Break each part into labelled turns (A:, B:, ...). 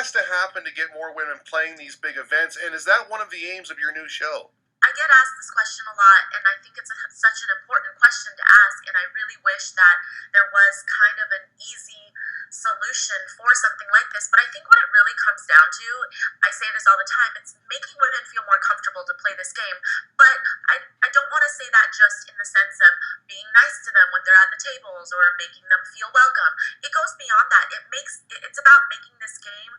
A: has to happen to get more women playing these big events? And is that one of the aims of your new show?
B: I get asked this question a lot, and I think it's such an important question to ask. And I really wish that there was kind of an easy solution for something like this. But I think what it really comes down to, I say this all the time, it's making women feel more comfortable to play this game. But I don't want to say that just in the sense of being nice to them when they're at the tables or making them feel welcome. It goes beyond that. It's about making this game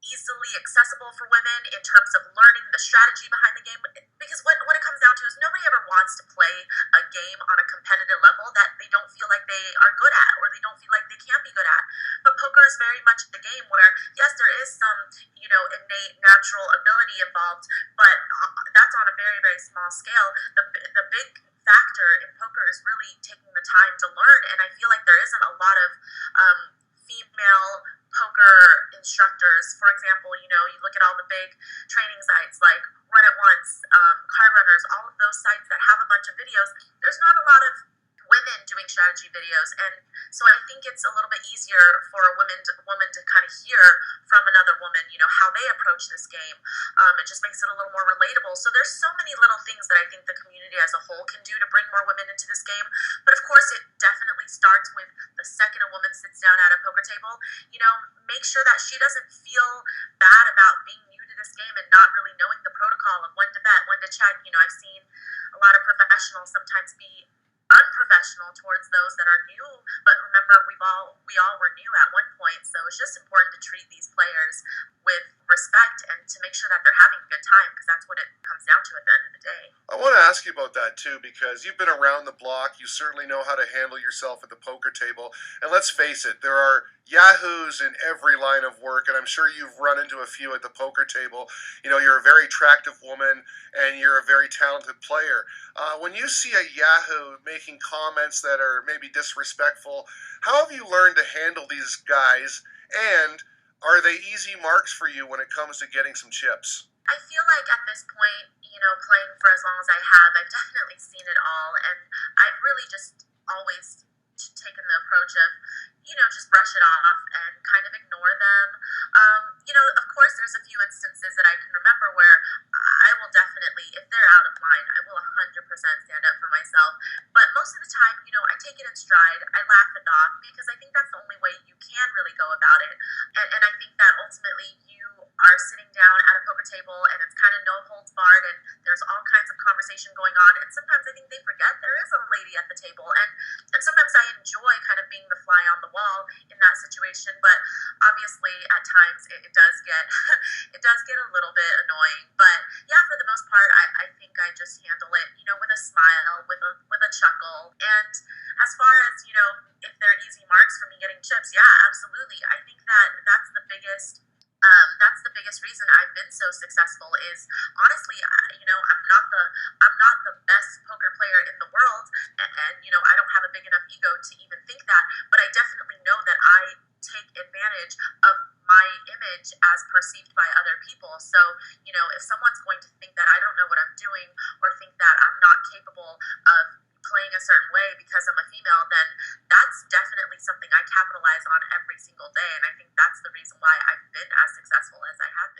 B: easily accessible for women in terms of learning the strategy behind the game. Because what it comes down to is nobody ever wants to play a game on a competitive level that they don't feel like they are good at or they don't feel like they can be good at. But poker is very much the game where, yes, there is some, innate natural ability involved, but that's on a very, very small scale. The big factor in poker is really taking the time to learn, and I feel like there isn't a lot of female poker instructors. For example, you look at all the big training sites like Run It Once, Card Runners, all of those sites that have a bunch of videos. There's not a lot of women doing strategy videos, and so I think it's a little bit easier for a woman to kind of hear from another woman, how they approach this game. It just makes it a little more relatable. So there's so many little things that I think the community as a whole can do to bring more women into this game. But of course, it definitely starts with the second a woman sits down at a poker table, make sure that she doesn't feel bad about being new to this game and not really knowing the protocol of when to bet, when to check. I've seen a lot of professionals sometimes be unprofessional towards those that are new, but remember, we all were new at one point, so it's just important to treat these players with respect and to make sure that they're having a good time, because that's what it comes down to at the end of the day.
A: I want to ask you about that too, because you've been around the block. You certainly know how to handle yourself at the poker table. And let's face it, there are yahoos in every line of work, and I'm sure you've run into a few at the poker table. You're a very attractive woman, and you're a very talented player. When you see a yahoo making comments that are maybe disrespectful, how have you learned to handle these guys, and are they easy marks for you when it comes to getting some chips?
B: I feel like at this point, playing for as long as I have, I've definitely seen it all, and I've really just always taken the approach of, just brush it off and kind of ignore them. Of course, there's a few instances that I can remember where I will definitely, if they're out of line, I will 100% stand up for myself. But most of the time, I take it in stride. I laugh it off because I think that's the only way you can really go about it. And I think that ultimately you are sitting down at a poker table and it's kind of no holds barred and there's all kinds of conversation going on. And sometimes I think they forget there is a lady at the table. And sometimes I enjoy kind of being the fly on the wall in that situation. But obviously at times it does get it does get a little bit annoying. But yeah, for the most part, I think I just handle it, with a smile, with a chuckle. And as far as, if they're easy marks for me getting chips, yeah, absolutely. I think that's the biggest reason I've been so successful is honestly, I'm not the best poker player in the world, and I don't have a big enough ego to even think that, but I definitely know that I take advantage of my image as perceived by other people. So, if someone's going to think that I don't know what I'm doing or think that I'm not capable of playing a certain way because I'm a female, then that's definitely something I capitalize on every single day. And I think that's the reason why I've been as successful as I have been.